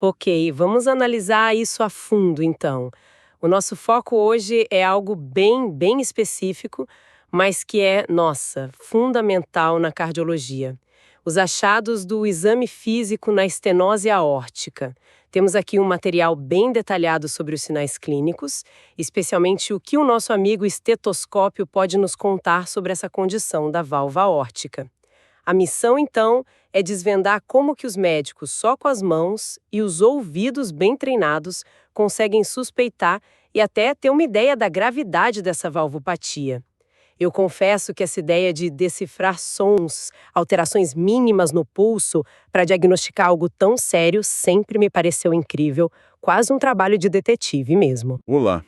Ok, vamos analisar isso a fundo, então. O nosso foco hoje é algo bem específico, mas que é, nossa, fundamental na cardiologia. Os achados do exame físico na estenose aórtica. Temos aqui um material bem detalhado sobre os sinais clínicos, especialmente o que o nosso amigo estetoscópio pode nos contar sobre essa condição da válvula aórtica. A missão, então, é desvendar como que os médicos, só com as mãos e os ouvidos bem treinados, conseguem suspeitar e até ter uma ideia da gravidade dessa valvopatia. Eu confesso que essa ideia de decifrar sons, alterações mínimas no pulso, para diagnosticar algo tão sério, sempre me pareceu incrível, quase um trabalho de detetive mesmo. Olá.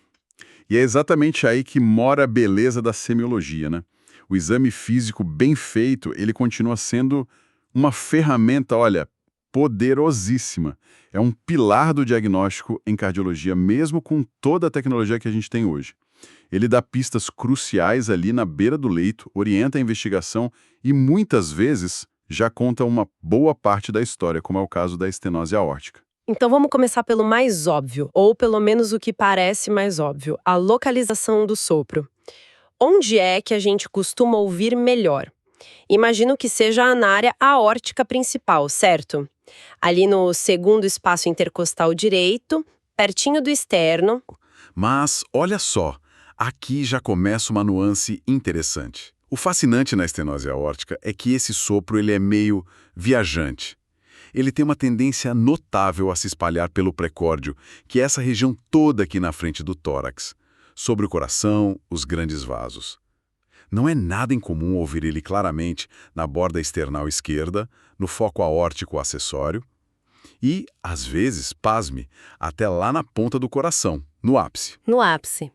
E é exatamente aí que mora a beleza da semiologia, né? O exame físico bem feito, ele continua sendo uma ferramenta, olha, poderosíssima. É um pilar do diagnóstico em cardiologia, mesmo com toda a tecnologia que a gente tem hoje. Ele dá pistas cruciais ali na beira do leito, orienta a investigação e muitas vezes já conta uma boa parte da história, como é o caso da estenose aórtica. Então vamos começar pelo mais óbvio, ou pelo menos o que parece mais óbvio, a localização do sopro. Onde é que a gente costuma ouvir melhor? Imagino que seja na área aórtica principal, certo? Ali no segundo espaço intercostal direito, pertinho do externo. Mas, olha só, aqui já começa uma nuance interessante. O fascinante na estenose aórtica é que esse sopro ele é meio viajante. Ele tem uma tendência notável a se espalhar pelo precórdio, que é essa região toda aqui na frente do tórax, sobre o coração, os grandes vasos. Não é nada incomum ouvir ele claramente na borda external esquerda, no foco aórtico acessório e, às vezes, pasme, até lá na ponta do coração, no ápice. No ápice.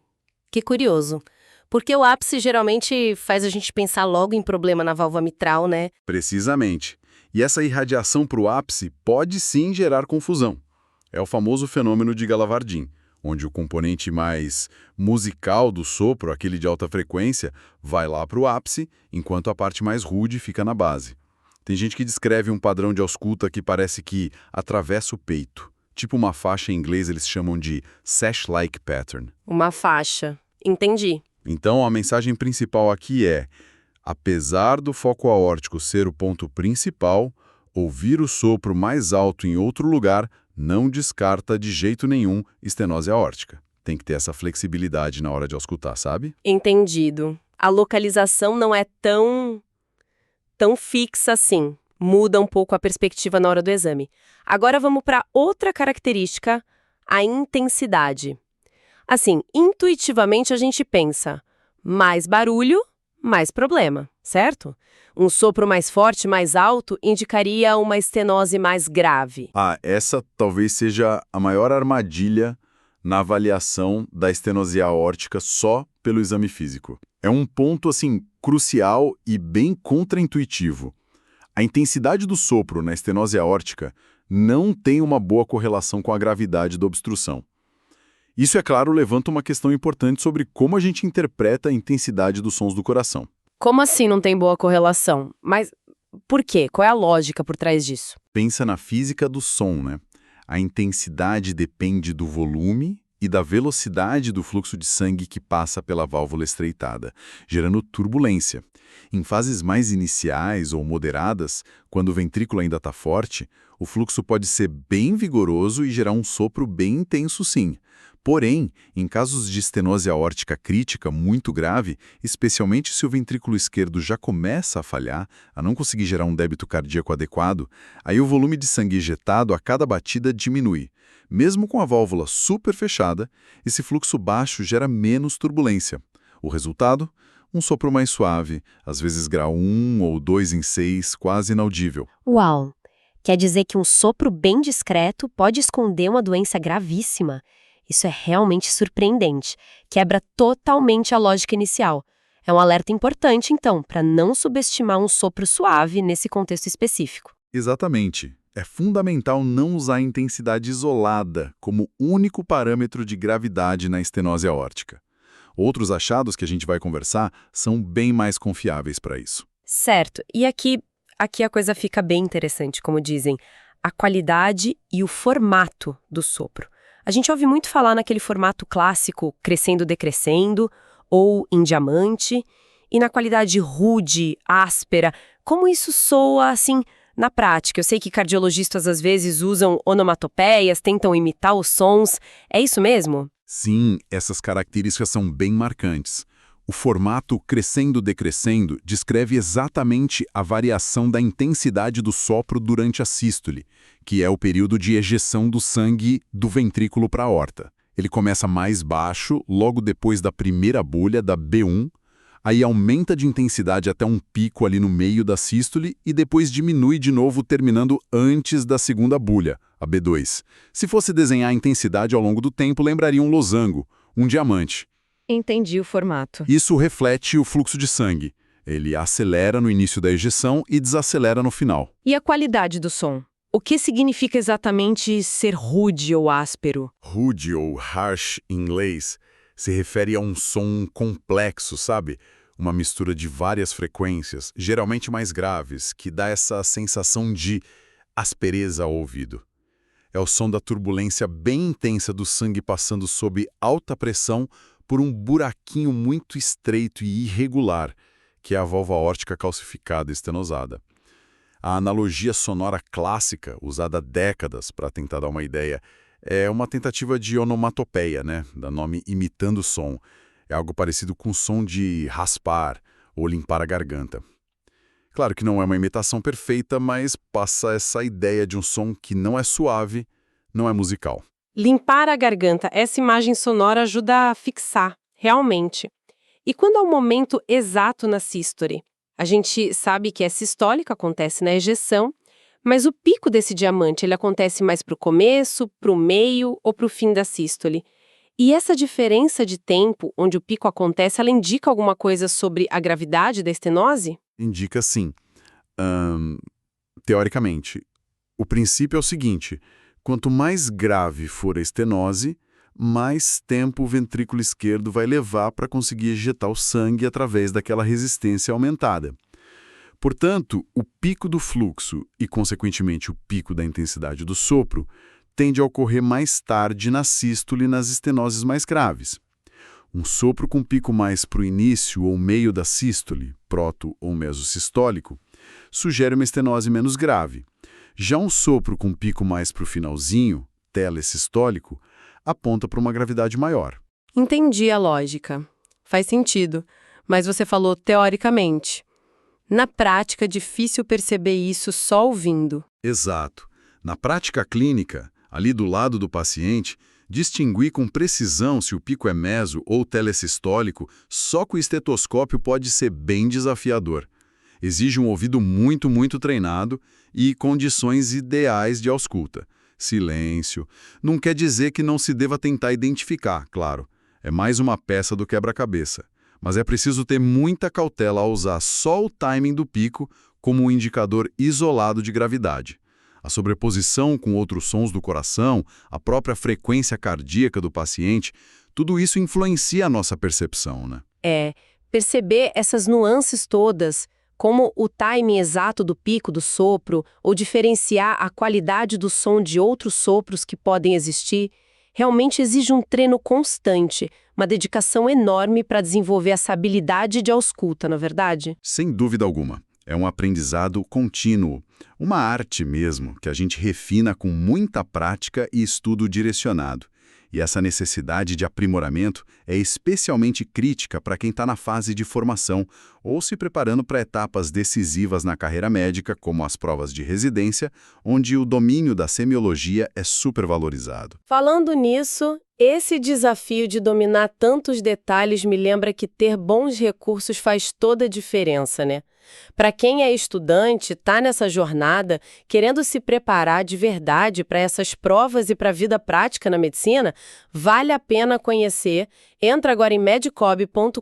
Que curioso. Porque o ápice geralmente faz a gente pensar logo em problema na válvula mitral, né? Precisamente. E essa irradiação para o ápice pode sim gerar confusão. É o famoso fenômeno de Galavardin, onde o componente mais musical do sopro, aquele de alta frequência, vai lá para o ápice, enquanto a parte mais rude fica na base. Tem gente que descreve um padrão de ausculta que parece que atravessa o peito. Tipo uma faixa em inglês eles chamam de sash-like pattern. Uma faixa. Entendi. Então a mensagem principal aqui é: apesar do foco aórtico ser o ponto principal, ouvir o sopro mais alto em outro lugar não descarta de jeito nenhum estenose aórtica. Tem que ter essa flexibilidade na hora de auscultar, sabe? Entendido. A localização não é tão fixa assim. Muda um pouco a perspectiva na hora do exame. Agora vamos para outra característica, a intensidade. Assim, intuitivamente a gente pensa, mais barulho, mais problema, certo? Um sopro mais forte, mais alto, indicaria uma estenose mais grave. Essa talvez seja a maior armadilha na avaliação da estenose aórtica só pelo exame físico. É um ponto, assim, crucial e bem contraintuitivo. A intensidade do sopro na estenose aórtica não tem uma boa correlação com a gravidade da obstrução. Isso, é claro, levanta uma questão importante sobre como a gente interpreta a intensidade dos sons do coração. Como assim não tem boa correlação? Mas por quê? Qual é a lógica por trás disso? Pensa na física do som, né? A intensidade depende do volume e da velocidade do fluxo de sangue que passa pela válvula estreitada, gerando turbulência. Em fases mais iniciais ou moderadas, quando o ventrículo ainda está forte, o fluxo pode ser bem vigoroso e gerar um sopro bem intenso, sim. Porém, em casos de estenose aórtica crítica muito grave, especialmente se o ventrículo esquerdo já começa a falhar, a não conseguir gerar um débito cardíaco adequado, aí o volume de sangue ejetado a cada batida diminui. Mesmo com a válvula super fechada, esse fluxo baixo gera menos turbulência. O resultado? Um sopro mais suave, às vezes grau 1 ou 2 em 6, quase inaudível. Uau! Quer dizer que um sopro bem discreto pode esconder uma doença gravíssima. Isso é realmente surpreendente. Quebra totalmente a lógica inicial. É um alerta importante, então, para não subestimar um sopro suave nesse contexto específico. Exatamente. É fundamental não usar a intensidade isolada como único parâmetro de gravidade na estenose aórtica. Outros achados que a gente vai conversar são bem mais confiáveis para isso. Certo. E aqui a coisa fica bem interessante, como dizem. a qualidade e o formato do sopro. A gente ouve muito falar naquele formato clássico, crescendo, decrescendo, ou em diamante, e na qualidade rude, áspera. Como isso soa, assim, na prática? Eu sei que cardiologistas às vezes usam onomatopeias, tentam imitar os sons. É isso mesmo? Sim, essas características são bem marcantes. O formato crescendo-decrescendo descreve exatamente a variação da intensidade do sopro durante a sístole, que é o período de ejeção do sangue do ventrículo para a aorta. Ele começa mais baixo, logo depois da primeira bolha, da B1, aí aumenta de intensidade até um pico ali no meio da sístole e depois diminui de novo, terminando antes da segunda bolha, a B2. Se fosse desenhar a intensidade ao longo do tempo, lembraria um losango, um diamante. Entendi o formato. Isso reflete o fluxo de sangue. Ele acelera no início da ejeção e desacelera no final. E a qualidade do som? O que significa exatamente ser rude ou áspero? Rude ou harsh em inglês se refere a um som complexo, sabe? Uma mistura de várias frequências, geralmente mais graves, que dá essa sensação de aspereza ao ouvido. É o som da turbulência bem intensa do sangue passando sob alta pressão por um buraquinho muito estreito e irregular, que é a válvula aórtica calcificada e estenosada. A analogia sonora clássica, usada há décadas para tentar dar uma ideia, é uma tentativa de onomatopeia, né? Dá nome imitando som. É algo parecido com o som de raspar ou limpar a garganta. Claro que não é uma imitação perfeita, mas passa essa ideia de um som que não é suave, não é musical. Limpar a garganta, essa imagem sonora ajuda a fixar, realmente. E quando é o momento exato na sístole? A gente sabe que é sistólica, acontece na ejeção, mas o pico desse diamante ele acontece mais para o começo, para o meio ou para o fim da sístole. E essa diferença de tempo, onde o pico acontece, ela indica alguma coisa sobre a gravidade da estenose? Indica sim. Teoricamente, o princípio é o seguinte: quanto mais grave for a estenose, mais tempo o ventrículo esquerdo vai levar para conseguir ejetar o sangue através daquela resistência aumentada. Portanto, o pico do fluxo e, consequentemente, o pico da intensidade do sopro tende a ocorrer mais tarde na sístole e nas estenoses mais graves. Um sopro com pico mais para o início ou meio da sístole, proto ou mesosistólico, sugere uma estenose menos grave. Já um sopro com pico mais para o finalzinho, telesistólico, aponta para uma gravidade maior. Entendi a lógica. Faz sentido. Mas você falou teoricamente. Na prática, é difícil perceber isso só ouvindo. Exato. Na prática clínica, ali do lado do paciente, distinguir com precisão se o pico é meso ou telesistólico só com o estetoscópio pode ser bem desafiador. Exige um ouvido muito treinado e condições ideais de ausculta. Silêncio. Não quer dizer que não se deva tentar identificar, claro. É mais uma peça do quebra-cabeça. Mas é preciso ter muita cautela ao usar só o timing do pico como um indicador isolado de gravidade. A sobreposição com outros sons do coração, a própria frequência cardíaca do paciente, tudo isso influencia a nossa percepção, né? Perceber essas nuances todas, como o timing exato do pico do sopro, ou diferenciar a qualidade do som de outros sopros que podem existir, realmente exige um treino constante, uma dedicação enorme para desenvolver essa habilidade de ausculta, não é verdade? Sem dúvida alguma. É um aprendizado contínuo, uma arte mesmo, que a gente refina com muita prática e estudo direcionado. E essa necessidade de aprimoramento é especialmente crítica para quem está na fase de formação ou se preparando para etapas decisivas na carreira médica, como as provas de residência, onde o domínio da semiologia é supervalorizado. Falando nisso, esse desafio de dominar tantos detalhes me lembra que ter bons recursos faz toda a diferença, né? Para quem é estudante, está nessa jornada, querendo se preparar de verdade para essas provas e para a vida prática na medicina, vale a pena conhecer. Entra agora em medicob.com.br,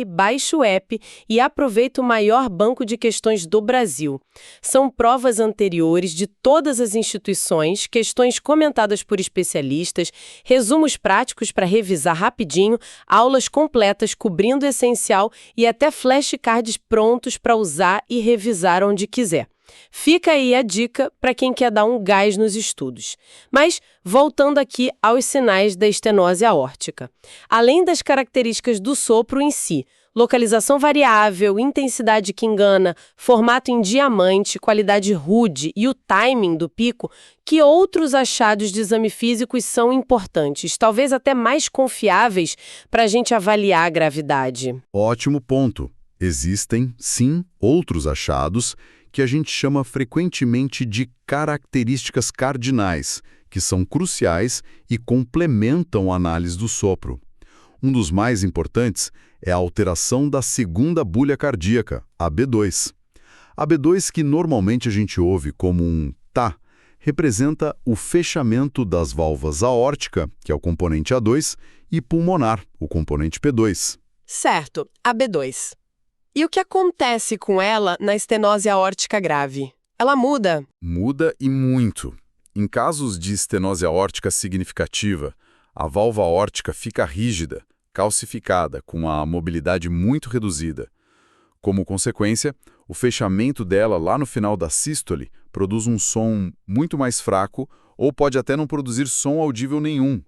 baixa o app e aproveita o maior banco de questões do Brasil. São provas anteriores de todas as instituições, questões comentadas por especialistas, resumos práticos para revisar rapidinho, aulas completas cobrindo o essencial e até flashcards prontos para usar e revisar onde quiser. Fica aí a dica para quem quer dar um gás nos estudos. Mas, voltando aqui aos sinais da estenose aórtica. Além das características do sopro em si, localização variável, intensidade que engana, formato em diamante, qualidade rude e o timing do pico, que outros achados de exame físicos são importantes, talvez até mais confiáveis para a gente avaliar a gravidade? Ótimo ponto. Existem, sim, outros achados que a gente chama frequentemente de características cardinais, que são cruciais e complementam a análise do sopro. Um dos mais importantes é a alteração da segunda bulha cardíaca, a B2. A B2, que normalmente a gente ouve como um tá, representa o fechamento das válvulas aórtica, que é o componente A2, e pulmonar, o componente P2. Certo, a B2. E o que acontece com ela na estenose aórtica grave? Ela muda? Muda e muito. Em casos de estenose aórtica significativa, a válvula aórtica fica rígida, calcificada, com a mobilidade muito reduzida. Como consequência, o fechamento dela lá no final da sístole produz um som muito mais fraco ou pode até não produzir som audível nenhum.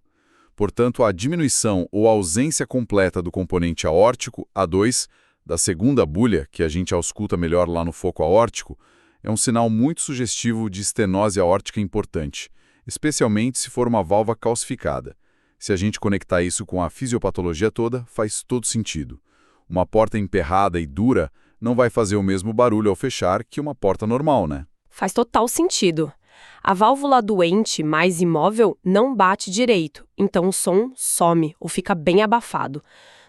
Portanto, a diminuição ou ausência completa do componente aórtico, A2, da segunda bulha, que a gente ausculta melhor lá no foco aórtico, é um sinal muito sugestivo de estenose aórtica importante, especialmente se for uma válvula calcificada. Se a gente conectar isso com a fisiopatologia toda, faz todo sentido. Uma porta emperrada e dura não vai fazer o mesmo barulho ao fechar que uma porta normal, né? Faz total sentido. A válvula doente, mais imóvel, não bate direito, então o som some ou fica bem abafado.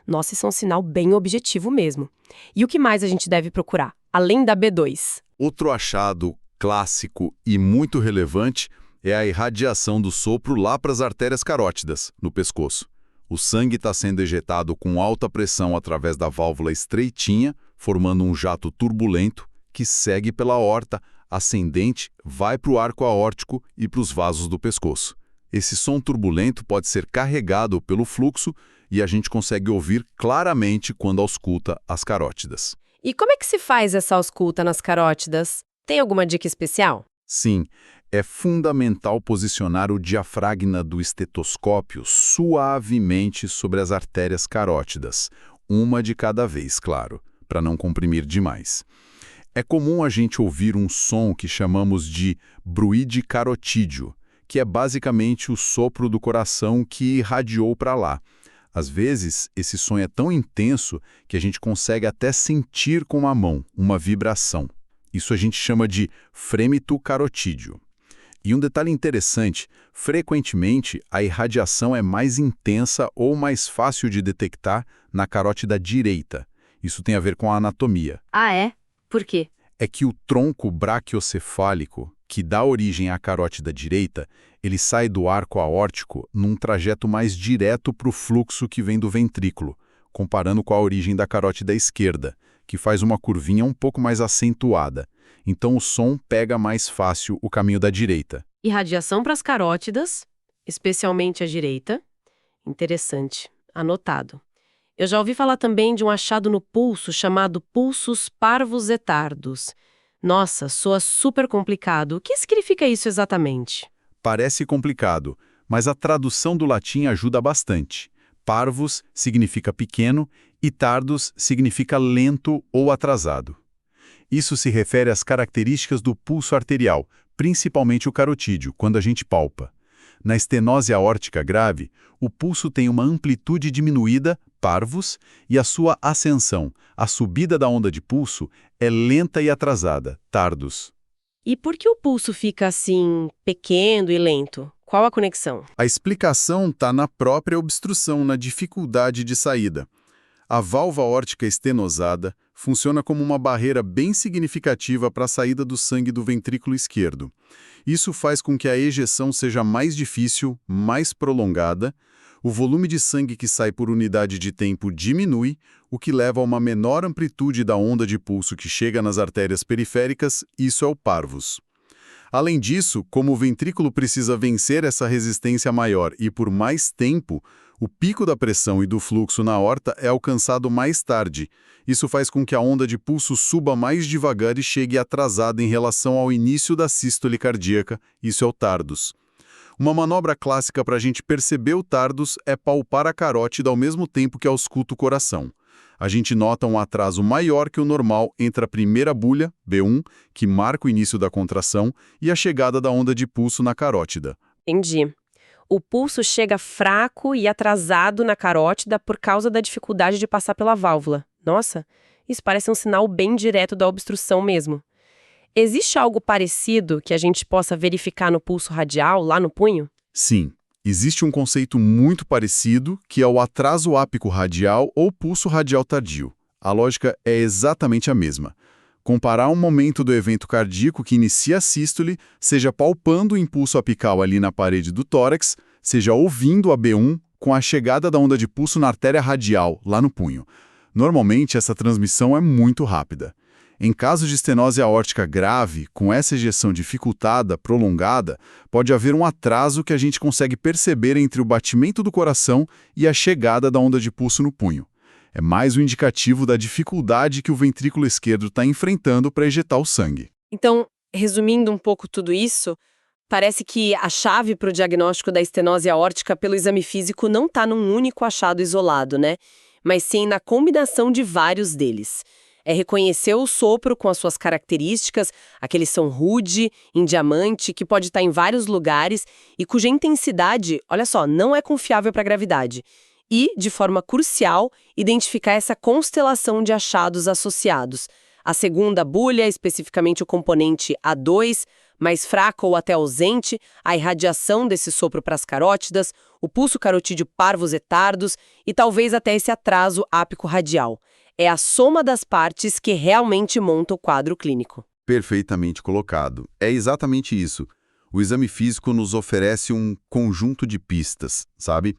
Nossa, isso é um sinal bem objetivo mesmo. E o que mais a gente deve procurar, além da B2? Outro achado clássico e muito relevante é a irradiação do sopro lá para as artérias carótidas, no pescoço. O sangue está sendo ejetado com alta pressão através da válvula estreitinha, formando um jato turbulento que segue pela aorta, ascendente, vai para o arco aórtico e para os vasos do pescoço. Esse som turbulento pode ser carregado pelo fluxo e a gente consegue ouvir claramente quando ausculta as carótidas. E como é que se faz essa ausculta nas carótidas? Tem alguma dica especial? Sim, é fundamental posicionar o diafragma do estetoscópio suavemente sobre as artérias carótidas, uma de cada vez, claro, para não comprimir demais. É comum a gente ouvir um som que chamamos de bruíde carotídeo, que é basicamente o sopro do coração que irradiou para lá. Às vezes, esse som é tão intenso que a gente consegue até sentir com a mão uma vibração. Isso a gente chama de frêmito carotídeo. E um detalhe interessante, frequentemente a irradiação é mais intensa ou mais fácil de detectar na carótida direita. Isso tem a ver com a anatomia. Ah, é? Por quê? É que o tronco braquiocefálico, que dá origem à carótida direita, ele sai do arco aórtico num trajeto mais direto para o fluxo que vem do ventrículo, comparando com a origem da carótida esquerda, que faz uma curvinha um pouco mais acentuada. Então o som pega mais fácil o caminho da direita. Irradiação para as carótidas, especialmente a direita. Interessante. Anotado. Eu já ouvi falar também de um achado no pulso chamado pulsus parvus et tardos. Nossa, soa super complicado. O que significa isso exatamente? Parece complicado, mas a tradução do latim ajuda bastante. Parvus significa pequeno e tardos significa lento ou atrasado. Isso se refere às características do pulso arterial, principalmente o carotídeo, quando a gente palpa. Na estenose aórtica grave, o pulso tem uma amplitude diminuída, parvus, e a sua ascensão, a subida da onda de pulso, é lenta e atrasada, tardos. E por que o pulso fica assim, pequeno e lento? Qual a conexão? A explicação está na própria obstrução, na dificuldade de saída. A válvula aórtica estenosada funciona como uma barreira bem significativa para a saída do sangue do ventrículo esquerdo. Isso faz com que a ejeção seja mais difícil, mais prolongada, o volume de sangue que sai por unidade de tempo diminui, o que leva a uma menor amplitude da onda de pulso que chega nas artérias periféricas, isso é o parvus. Além disso, como o ventrículo precisa vencer essa resistência maior e por mais tempo, O pico da pressão e do fluxo na aorta é alcançado mais tarde. Isso faz com que a onda de pulso suba mais devagar e chegue atrasada em relação ao início da sístole cardíaca, isso é o TARDUS. Uma manobra clássica para a gente perceber o TARDUS é palpar a carótida ao mesmo tempo que ausculta o coração. A gente nota um atraso maior que o normal entre a primeira bulha, B1, que marca o início da contração, e a chegada da onda de pulso na carótida. Entendi. O pulso chega fraco e atrasado na carótida por causa da dificuldade de passar pela válvula. Nossa, isso parece um sinal bem direto da obstrução mesmo. Existe algo parecido que a gente possa verificar no pulso radial, lá no punho? Sim, existe um conceito muito parecido, que é o atraso ápico radial ou pulso radial tardio. A lógica é exatamente a mesma. Comparar um momento do evento cardíaco que inicia a sístole, seja palpando o impulso apical ali na parede do tórax, seja ouvindo a B1 com a chegada da onda de pulso na artéria radial, lá no punho. Normalmente, essa transmissão é muito rápida. Em caso de estenose aórtica grave, com essa ejeção dificultada, prolongada, pode haver um atraso que a gente consegue perceber entre o batimento do coração e a chegada da onda de pulso no punho. É mais um indicativo da dificuldade que o ventrículo esquerdo está enfrentando para ejetar o sangue. Então, resumindo um pouco tudo isso, parece que a chave para o diagnóstico da estenose aórtica pelo exame físico não está num único achado isolado, né? Mas sim na combinação de vários deles. É reconhecer o sopro com as suas características, aquele som rude, em diamante, que pode estar em vários lugares e cuja intensidade, olha só, não é confiável para a gravidade. E, de forma crucial, identificar essa constelação de achados associados. A segunda bulha, especificamente o componente A2, mais fraco ou até ausente, a irradiação desse sopro para as carótidas, o pulso carotídeo parvos e tardos e talvez até esse atraso ápico radial. É a soma das partes que realmente monta o quadro clínico. Perfeitamente colocado. É exatamente isso. O exame físico nos oferece um conjunto de pistas, sabe?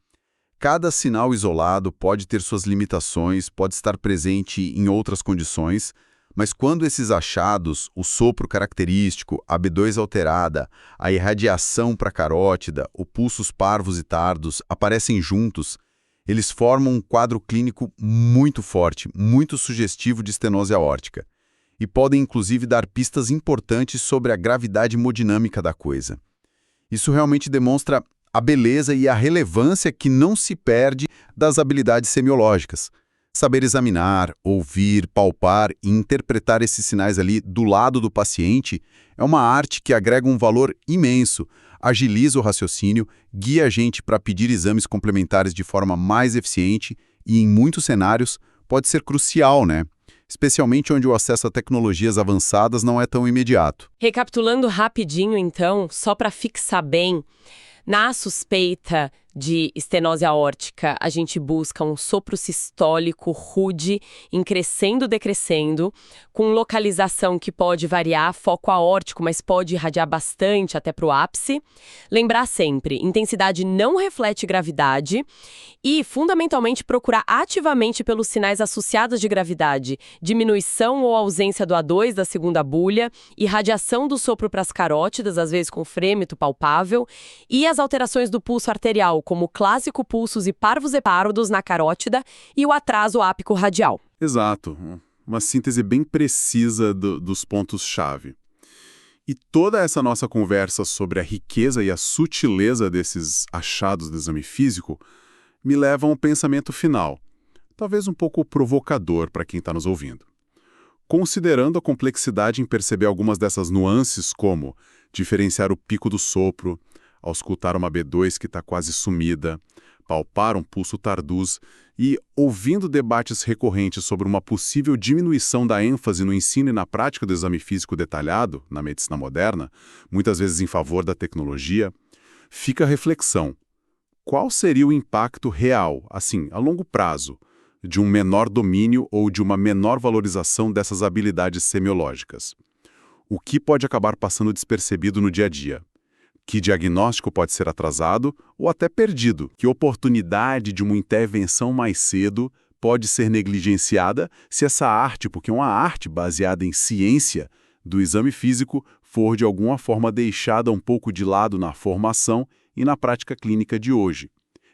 Cada sinal isolado pode ter suas limitações, pode estar presente em outras condições, mas quando esses achados, o sopro característico, a B2 alterada, a irradiação para a carótida, o pulsos parvos e tardos aparecem juntos, eles formam um quadro clínico muito forte, muito sugestivo de estenose aórtica, e podem inclusive dar pistas importantes sobre a gravidade hemodinâmica da coisa. Isso realmente demonstra a beleza e a relevância que não se perde das habilidades semiológicas. Saber examinar, ouvir, palpar e interpretar esses sinais ali do lado do paciente é uma arte que agrega um valor imenso, agiliza o raciocínio, guia a gente para pedir exames complementares de forma mais eficiente e, em muitos cenários, pode ser crucial, né? Especialmente onde o acesso a tecnologias avançadas não é tão imediato. Recapitulando rapidinho, então, só para fixar bem, na suspeita de estenose aórtica, a gente busca um sopro sistólico rude, em crescendo decrescendo, com localização que pode variar, foco aórtico, mas pode irradiar bastante até para o ápice. Lembrar sempre, intensidade não reflete gravidade e, fundamentalmente, procurar ativamente pelos sinais associados de gravidade, diminuição ou ausência do A2 da segunda bulha, irradiação do sopro para as carótidas, às vezes com frêmito palpável, e as alterações do pulso arterial, como o clássico pulsos e parvos e pardos na carótida e o atraso ápico radial. Exato. Uma síntese bem precisa dos pontos-chave. E toda essa nossa conversa sobre a riqueza e a sutileza desses achados do exame físico me leva a um pensamento final, talvez um pouco provocador para quem está nos ouvindo. Considerando a complexidade em perceber algumas dessas nuances, como diferenciar o pico do sopro, auscultar uma B2 que está quase sumida, palpar um pulso tarduz e ouvindo debates recorrentes sobre uma possível diminuição da ênfase no ensino e na prática do exame físico detalhado, na medicina moderna, muitas vezes em favor da tecnologia, fica a reflexão. Qual seria o impacto real, assim, a longo prazo, de um menor domínio ou de uma menor valorização dessas habilidades semiológicas? O que pode acabar passando despercebido no dia a dia? Que diagnóstico pode ser atrasado ou até perdido? Que oportunidade de uma intervenção mais cedo pode ser negligenciada se essa arte, porque é uma arte baseada em ciência, do exame físico for de alguma forma deixada um pouco de lado na formação e na prática clínica de hoje?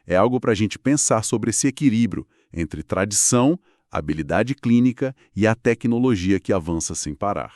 É algo para a gente pensar sobre esse equilíbrio entre tradição, habilidade clínica e a tecnologia que avança sem parar.